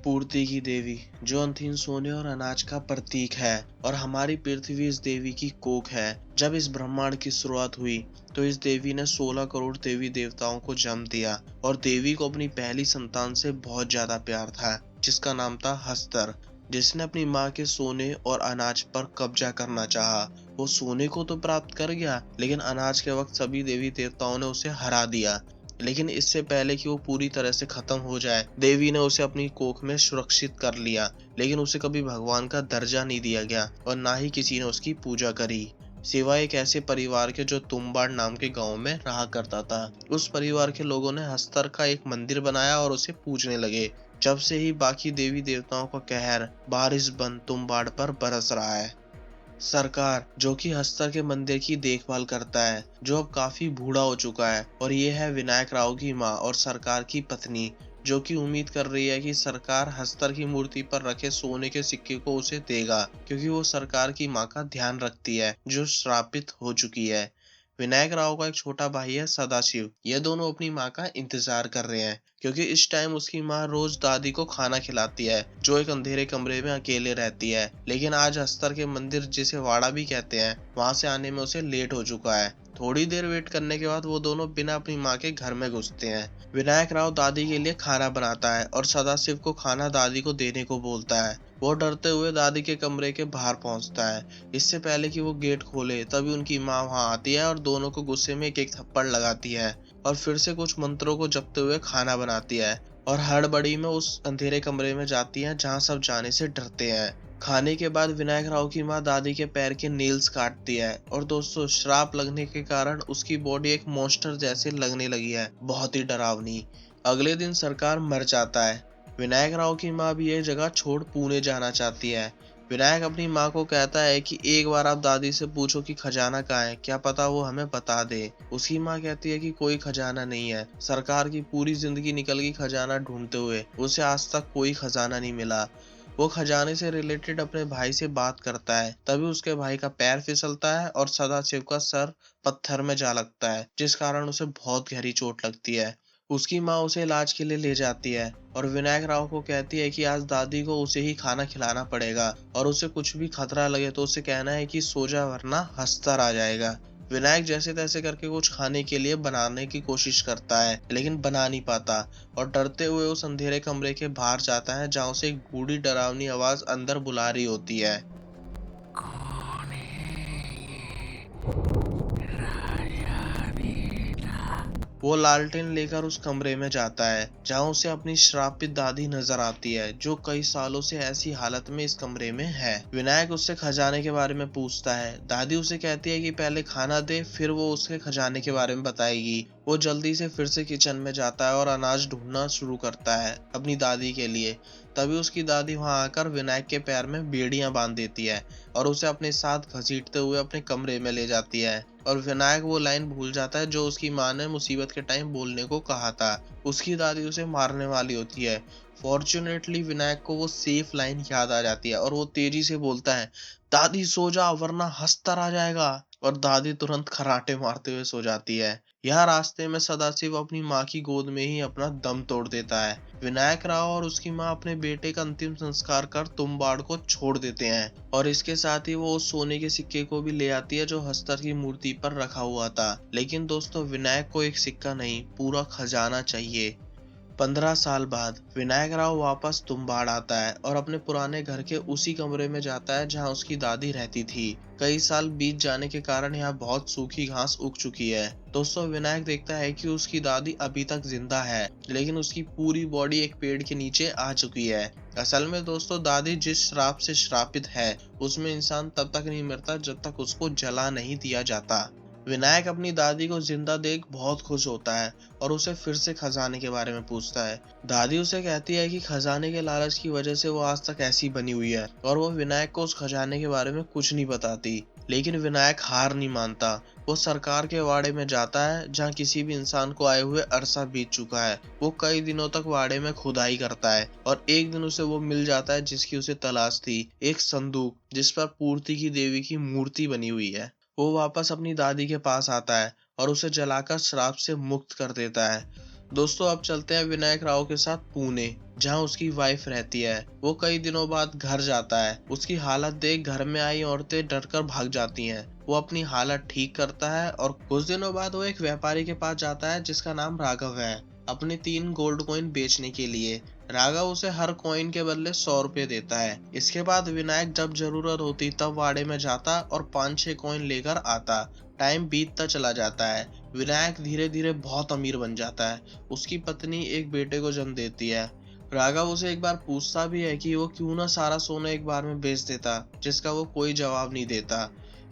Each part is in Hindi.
पूर्ति की देवी जो अंतिम सोने और अनाज का प्रतीक है और हमारी पृथ्वी इस देवी की कोख है। जब इस ब्रह्मांड की शुरुआत हुई तो इस देवी ने 16 करोड़ देवी देवताओं को जन्म दिया और देवी को अपनी पहली संतान से बहुत ज्यादा प्यार था जिसका नाम था हस्तर, जिसने अपनी माँ के सोने और अनाज पर कब्जा करना चाहा। वो सोने को तो प्राप्त कर गया लेकिन अनाज के वक्त सभी देवी देवताओं ने उसे हरा दिया। लेकिन इससे पहले कि वो पूरी तरह से खत्म हो जाए, देवी ने उसे अपनी कोख में सुरक्षित कर लिया। लेकिन उसे कभी भगवान का दर्जा नहीं दिया गया और ना ही किसी ने उसकी पूजा करी, सिवाय एक ऐसे परिवार के जो तुम्बाड़ नाम के गांव में रहा करता था। उस परिवार के लोगों ने हस्तर का एक मंदिर बनाया और उसे पूजने लगे। जब से ही बाकी देवी देवताओं का कहर बारिश बन तुम्बाड़ पर बरस रहा है। सरकार जो कि हस्तर के मंदिर की देखभाल करता है, जो अब काफी बूढ़ा हो चुका है, और ये है विनायक राव की माँ और सरकार की पत्नी, जो कि उम्मीद कर रही है कि सरकार हस्तर की मूर्ति पर रखे सोने के सिक्के को उसे देगा, क्योंकि वो सरकार की माँ का ध्यान रखती है जो श्रापित हो चुकी है। विनायक राव का एक छोटा भाई है सदाशिव। ये दोनों अपनी माँ का इंतजार कर रहे हैं क्योंकि इस टाइम उसकी माँ रोज दादी को खाना खिलाती है, जो एक अंधेरे कमरे में अकेले रहती है। लेकिन आज अस्तर के मंदिर, जिसे वाड़ा भी कहते हैं, वहां से आने में उसे लेट हो चुका है। थोड़ी देर वेट करने के बाद वो दोनों बिना अपनी माँ के घर में घुसते हैं। विनायक राव दादी के लिए खाना बनाता है और सदाशिव को खाना दादी को देने को बोलता है। वो डरते हुए दादी के कमरे के बाहर पहुंचता है। इससे पहले कि वो गेट खोले तभी उनकी माँ वहां आती है और दोनों को गुस्से में एक एक थप्पड़ लगाती है और फिर से कुछ मंत्रों को जपते हुए खाना बनाती है और हड़बड़ी में उस अंधेरे कमरे में जाती है जहां सब जाने से डरते हैं। खाने के बाद विनायक राव की माँ दादी के पैर के नेल्स काटती है और दोस्तों, श्राप लगने के कारण उसकी बॉडी एक मॉन्स्टर जैसे लगने लगी है, बहुत ही डरावनी। अगले दिन सरकार मर जाता है। विनायक राव की माँ भी ये जगह छोड़ पुणे जाना चाहती है। विनायक अपनी माँ को कहता है कि एक बार आप दादी से पूछो कि खजाना कहाँ है, क्या पता वो हमें बता दे। उसकी माँ कहती है कि कोई खजाना नहीं है। सरकार की पूरी जिंदगी निकल गई खजाना ढूंढते हुए, उसे आज तक कोई खजाना नहीं मिला। वो खजाने से रिलेटेड अपने भाई से बात करता है, तभी उसके भाई का पैर फिसलता है और सदाशिव का सर पत्थर में जा लगता है, जिस कारण उसे बहुत गहरी चोट लगती है। उसकी माँ उसे इलाज के लिए ले जाती है और विनायक राव को कहती है कि आज दादी को उसे ही खाना खिलाना पड़ेगा और उसे कुछ भी खतरा लगे तो उसे कहना है कि सो जा वरना हस्तर आ जाएगा। विनायक जैसे तैसे करके कुछ खाने के लिए बनाने की कोशिश करता है लेकिन बना नहीं पाता और डरते हुए उस अंधेरे कमरे के बाहर जाता है जहाँ उसे एक बूढ़ी डरावनी आवाज अंदर बुला रही होती है। कौन है वो लालटेन लेकर उस कमरे में जाता है जहां उसे अपनी श्रापित दादी नजर आती है, जो कई सालों से ऐसी हालत में इस कमरे में है। विनायक उससे खजाने के बारे में पूछता है। दादी उसे कहती है कि पहले खाना दे, फिर वो उसके खजाने के बारे में बताएगी। वो जल्दी से फिर से किचन में जाता है और अनाज ढूंढना शुरू करता है अपनी दादी के लिए। तभी उसकी दादी वहां आकर विनायक के पैर में बेड़ियां बांध देती है और उसे अपने साथ घसीटते हुए अपने कमरे में ले जाती है। और विनायक वो लाइन भूल जाता है जो उसकी माँ ने मुसीबत के टाइम बोलने को कहा था। उसकी दादी उसे मारने वाली होती है। फॉर्चुनेटली विनायक को वो सेफ लाइन याद आ जाती है और वो तेजी से बोलता है, दादी सो जा वरना हस्तर आ जाएगा। और दादी तुरंत खर्राटे मारते हुए सो जाती है। यहाँ रास्ते में सदाशिव अपनी माँ की गोद में ही अपना दम तोड़ देता है। विनायक राव और उसकी माँ अपने बेटे का अंतिम संस्कार कर तुम्बाड़ को छोड़ देते हैं और इसके साथ ही वो उस सोने के सिक्के को भी ले आती है जो हस्तर की मूर्ति पर रखा हुआ था। लेकिन दोस्तों, विनायक को एक सिक्का नहीं, पूरा खजाना चाहिए। 15 साल बाद विनायक राव वापस तुम्बाड़ आता है और अपने पुराने घर के उसी कमरे में जाता है जहां उसकी दादी रहती थी। कई साल बीत जाने के कारण यहाँ बहुत सूखी घास उग चुकी है। दोस्तों, विनायक देखता है कि उसकी दादी अभी तक जिंदा है लेकिन उसकी पूरी बॉडी एक पेड़ के नीचे आ चुकी है। असल में दोस्तों, दादी जिस श्राप से श्रापित है उसमें इंसान तब तक नहीं मरता जब तक उसको जला नहीं दिया जाता। विनायक अपनी दादी को जिंदा देख बहुत खुश होता है और उसे फिर से खजाने के बारे में पूछता है। दादी उसे कहती है कि खजाने के लालच की वजह से वो आज तक ऐसी बनी हुई है और वो विनायक को उस खजाने के बारे में कुछ नहीं बताती। लेकिन विनायक हार नहीं मानता। वो सरकार के वाड़े में जाता है जहाँ किसी भी इंसान को आए हुए अरसा बीत चुका है। वो कई दिनों तक वाड़े में खुदाई करता है और एक दिन उसे वो मिल जाता है जिसकी उसे तलाश थी, एक संदूक जिस पर पूर्ति की देवी की मूर्ति बनी हुई है। वो वापस अपनी दादी के पास आता है और उसे जलाकर श्राप से मुक्त कर देता है। दोस्तों अब चलते हैं विनायक राव के साथ पुणे, जहां उसकी वाइफ रहती है। वो कई दिनों बाद घर जाता है। उसकी हालत देख घर में आई औरतें डरकर भाग जाती हैं। वो अपनी हालत ठीक करता है और कुछ दिनों बाद वो एक व्यापारी के पास जाता है जिसका नाम राघव है, अपने 3 गोल्ड कॉइन बेचने के लिए। राघव उसे हर कॉइन के बदले 100 रुपए देता है। इसके बाद विनायक जब जरूरत होती तब वाड़े में जाता और 5-6 कॉइन लेकर आता। टाइम बीतता चला जाता है। विनायक धीरे धीरे बहुत अमीर बन जाता है। उसकी पत्नी एक बेटे को जन्म देती है। राघव उसे एक बार पूछता भी है कि वो क्यों ना सारा सोना एक बार में बेच देता, जिसका वो कोई जवाब नहीं देता।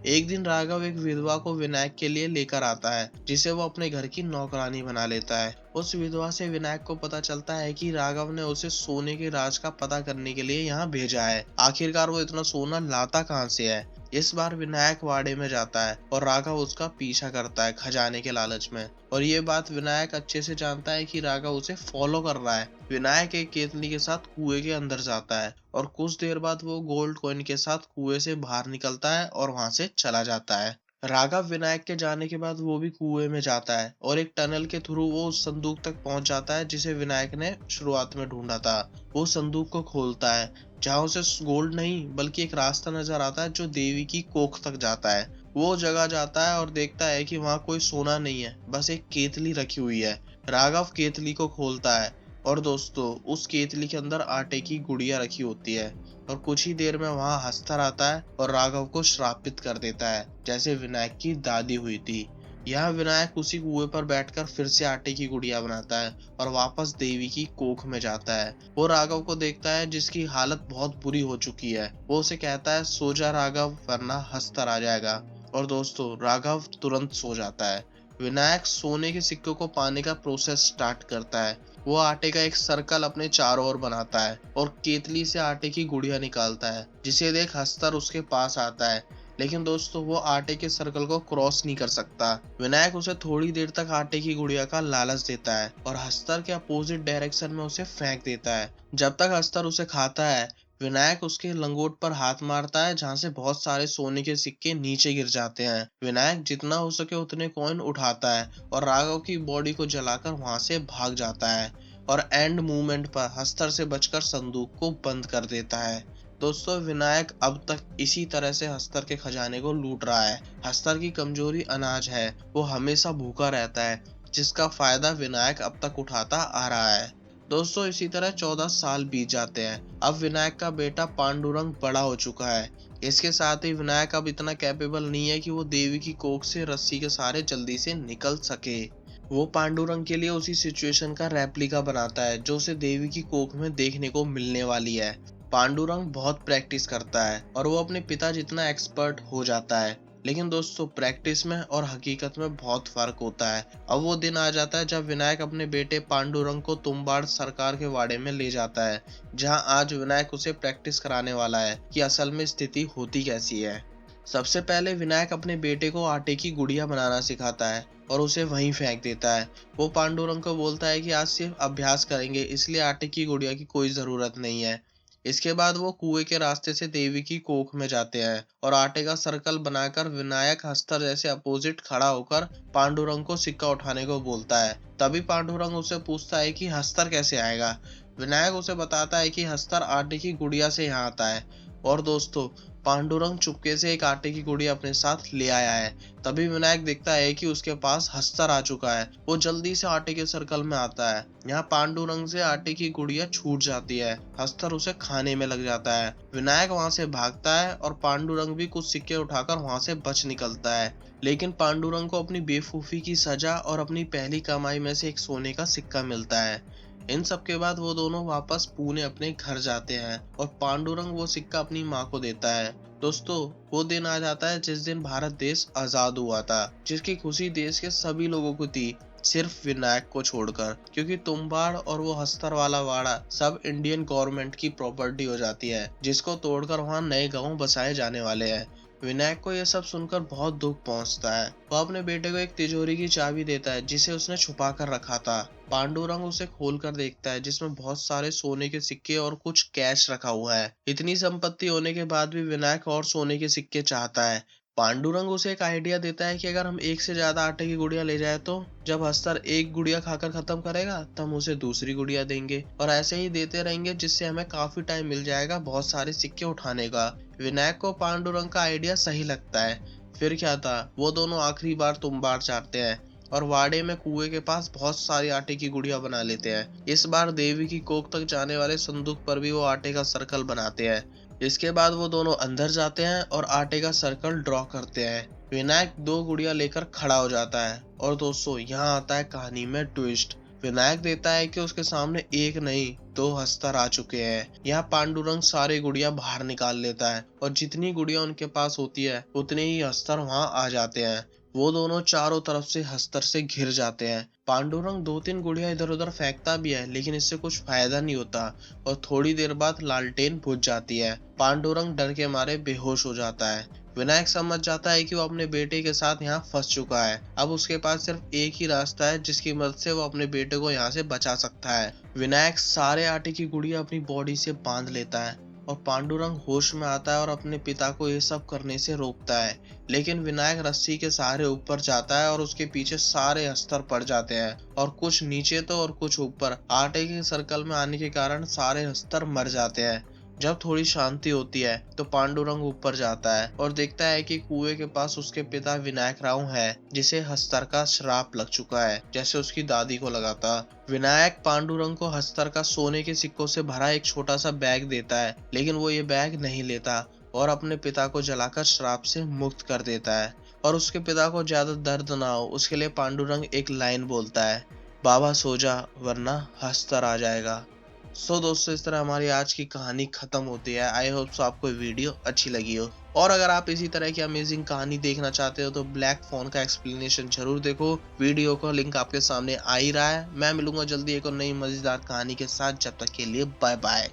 एक दिन राघव एक विधवा को विनायक के लिए लेकर आता है, जिसे वो अपने घर की नौकरानी बना लेता है। उस विधवा से विनायक को पता चलता है कि राघव ने उसे सोने के राज का पता करने के लिए यहाँ भेजा है। आखिरकार वो इतना सोना लाता कहाँ से है। इस बार विनायक वाड़े में जाता है और राघव उसका पीछा करता है खजाने के लालच में, और ये बात विनायक अच्छे से जानता है कि राघव उसे फॉलो कर रहा है। विनायक एक केतली के साथ कुएं के अंदर जाता है और कुछ देर बाद वो गोल्ड कॉइन के साथ कुएं से बाहर निकलता है और वहां से चला जाता है। राघव विनायक के जाने के बाद वो भी कुएं में जाता है और एक टनल के थ्रू वो उस संदूक तक पहुंच जाता है जिसे विनायक ने शुरुआत में ढूंढा था। वो संदूक को खोलता है, जहां उसे गोल्ड नहीं बल्कि एक रास्ता नजर आता है जो देवी की कोख तक जाता है। वो जगह जाता है और देखता है कि वहां कोई सोना नहीं है, बस एक केतली रखी हुई है। राघव केतली को खोलता है और दोस्तों उस केतली के अंदर आटे की गुड़िया रखी होती है, और कुछ ही देर में वहां हस्तर आता है और राघव को श्रापित कर देता है, जैसे विनायक की दादी हुई थी। यहाँ विनायक उसी कुएं पर बैठकर फिर से आटे की गुड़िया बनाता है और वापस देवी की कोख में जाता है। वो राघव को देखता है जिसकी हालत बहुत बुरी हो चुकी है। वो उसे कहता है सो जा राघव, वरना हस्तर आ जाएगा। और दोस्तों राघव तुरंत सो जाता है। विनायक सोने के सिक्कों को पाने का प्रोसेस स्टार्ट करता है। वो आटे का एक सर्कल अपने चारों ओर बनाता है और केतली से आटे की गुड़िया निकालता है, जिसे देख हस्तर उसके पास आता है। लेकिन दोस्तों वो आटे के सर्कल को क्रॉस नहीं कर सकता। विनायक उसे थोड़ी देर तक आटे की गुड़िया का लालच देता है और हस्तर के अपोजिट डायरेक्शन में उसे फेंक देता है। जब तक हस्तर उसे खाता है, विनायक उसके लंगोट पर हाथ मारता है, जहां से बहुत सारे सोने के सिक्के नीचे गिर जाते हैं। विनायक जितना हो सके उतने कॉइन उठाता है और राघव की बॉडी को जलाकर वहां से भाग जाता है, और एंड मूवमेंट पर हस्तर से बचकर संदूक को बंद कर देता है। दोस्तों विनायक अब तक इसी तरह से हस्तर के खजाने को लूट रहा है। हस्तर की कमजोरी अनाज है, वो हमेशा भूखा रहता है, जिसका फायदा विनायक अब तक उठाता आ रहा है। दोस्तों इसी तरह 14 साल बीत जाते हैं। अब विनायक का बेटा पांडुरंग बड़ा हो चुका है। इसके साथ ही विनायक अब इतना कैपेबल नहीं है कि वो देवी की कोख से रस्सी के सहारे जल्दी से निकल सके। वो पांडुरंग के लिए उसी सिचुएशन का रेप्लिका बनाता है जो उसे देवी की कोख में देखने को मिलने वाली है। पांडुरंग बहुत प्रैक्टिस करता है और वो अपने पिता जितना एक्सपर्ट हो जाता है। लेकिन दोस्तों प्रैक्टिस में और हकीकत में बहुत फर्क होता है। अब वो दिन आ जाता है जब विनायक अपने बेटे पांडुरंग को तुम्बाड़ सरकार के वाड़े में ले जाता है, जहां आज विनायक उसे प्रैक्टिस कराने वाला है कि असल में स्थिति होती कैसी है। सबसे पहले विनायक अपने बेटे को आटे की गुड़िया बनाना सिखाता है और उसे वहीं फेंक देता है। वो पांडुरंग को बोलता है कि आज सिर्फ अभ्यास करेंगे, इसलिए आटे की गुड़िया की कोई जरूरत नहीं है। इसके बाद वो कुएं के रास्ते से देवी की कोख में जाते हैं और आटे का सर्कल बनाकर विनायक हस्तर जैसे अपोजिट खड़ा होकर पांडुरंग को सिक्का उठाने को बोलता है। तभी पांडुरंग उसे पूछता है कि हस्तर कैसे आएगा। विनायक उसे बताता है कि हस्तर आटे की गुड़िया से यहाँ आता है। और दोस्तों पांडुरंग चुपके से एक आटे की गुड़िया अपने साथ ले आया है। तभी विनायक देखता है कि उसके पास हस्तर आ चुका है। वो जल्दी से आटे के सर्कल में आता है। यहाँ पांडुरंग से आटे की गुड़िया छूट जाती है। हस्तर उसे खाने में लग जाता है। विनायक वहां से भागता है और पांडुरंग भी कुछ सिक्के उठाकर वहां से बच निकलता है। लेकिन पांडुरंग को अपनी बेवकूफी की सजा और अपनी पहली कमाई में से एक सोने का सिक्का मिलता है। इन सब के बाद वो दोनों वापस पुणे अपने घर जाते हैं और पांडुरंग वो सिक्का अपनी माँ को देता है। दोस्तों वो दिन आ जाता है जिस दिन भारत देश आजाद हुआ था, जिसकी खुशी देश के सभी लोगों को थी, सिर्फ विनायक को छोड़कर, क्योंकि तुम्बाड़ और वो हस्तर वाला वाड़ा सब इंडियन गवर्नमेंट की प्रॉपर्टी हो जाती है, जिसको तोड़कर वहाँ नए गांव बसाए जाने वाले हैं। विनायक को यह सब सुनकर बहुत दुख पहुंचता है। वो अपने बेटे को एक तिजोरी की चाबी देता है जिसे उसने छुपा कर रखा था। पांडुरंग उसे खोलकर देखता है जिसमें बहुत सारे सोने के सिक्के और कुछ कैश रखा हुआ है। इतनी संपत्ति होने के बाद भी विनायक और सोने के सिक्के चाहता है। पांडुरंग उसे एक आइडिया देता है कि अगर हम एक से ज्यादा आटे की गुड़िया ले जाए तो जब हस्तर एक गुड़िया खाकर खत्म करेगा तब हम उसे दूसरी गुड़िया देंगे और ऐसे ही देते रहेंगे, जिससे हमें काफी टाइम मिल जाएगा बहुत सारे सिक्के उठाने का। विनायक को पांडुरंग का आइडिया सही लगता है। फिर क्या था, वो दोनों आखिरी बार तुम्बाड़ चाटते हैं और वाड़े में कुएं के पास बहुत सारी आटे की गुड़िया बना लेते हैं। इस बार देवी की कोख तक जाने वाले संदूक पर भी वो आटे का सर्कल बनाते हैं। इसके बाद वो दोनों अंदर जाते हैं और आटे का सर्कल ड्रॉ करते हैं। विनायक 2 गुड़िया लेकर खड़ा हो जाता है और दोस्तों यहाँ आता है कहानी में ट्विस्ट। विनायक देता है कि उसके सामने एक नहीं 2 हस्तर आ चुके हैं। यहाँ पांडुरंग सारे गुड़िया बाहर निकाल लेता है और जितनी गुड़िया उनके पास होती है उतने ही हस्तर वहां आ जाते हैं। वो दोनों चारों तरफ से हस्तर से घिर जाते हैं। पांडुरंग 2-3 गुड़िया इधर उधर फेंकता भी है, लेकिन इससे कुछ फायदा नहीं होता और थोड़ी देर बाद लालटेन बुझ जाती है। पांडुरंग डर के मारे बेहोश हो जाता है। विनायक समझ जाता है कि वो अपने बेटे के साथ यहाँ फंस चुका है। अब उसके पास सिर्फ एक ही रास्ता है जिसकी मदद से वो अपने बेटे को यहाँ से बचा सकता है। विनायक सारे आटे की गुड़िया अपनी बॉडी से बांध लेता है और पांडुरंग होश में आता है और अपने पिता को ये सब करने से रोकता है, लेकिन विनायक रस्सी के सहारे ऊपर जाता है और उसके पीछे सारे अस्तर पड़ जाते हैं और कुछ नीचे तो और कुछ ऊपर। आटे के सर्कल में आने के कारण सारे अस्तर मर जाते हैं। जब थोड़ी शांति होती है तो पांडुरंग ऊपर जाता है और देखता है कि कुएं के पास उसके पिता विनायक राव है, जिसे हस्तर का श्राप लग चुका है, जैसे उसकी दादी को लगा था। विनायक पांडुरंग को हस्तर का सोने के सिक्कों से भरा एक छोटा सा बैग देता है, लेकिन वो ये बैग नहीं लेता और अपने पिता को जलाकर श्राप से मुक्त कर देता है। और उसके पिता को ज्यादा दर्द ना हो उसके लिए पांडुरंग एक लाइन बोलता है, बाबा सो जा वरना हस्तर आ जाएगा। सो दोस्तों, इस तरह हमारी आज की कहानी खत्म होती है। आई होप सो आपको वीडियो अच्छी लगी हो, और अगर आप इसी तरह की अमेजिंग कहानी देखना चाहते हो तो ब्लैक फोन का एक्सप्लेनेशन जरूर देखो। वीडियो का लिंक आपके सामने आ ही रहा है। मैं मिलूंगा जल्दी एक और नई मजेदार कहानी के साथ। जब तक के लिए बाय बाय।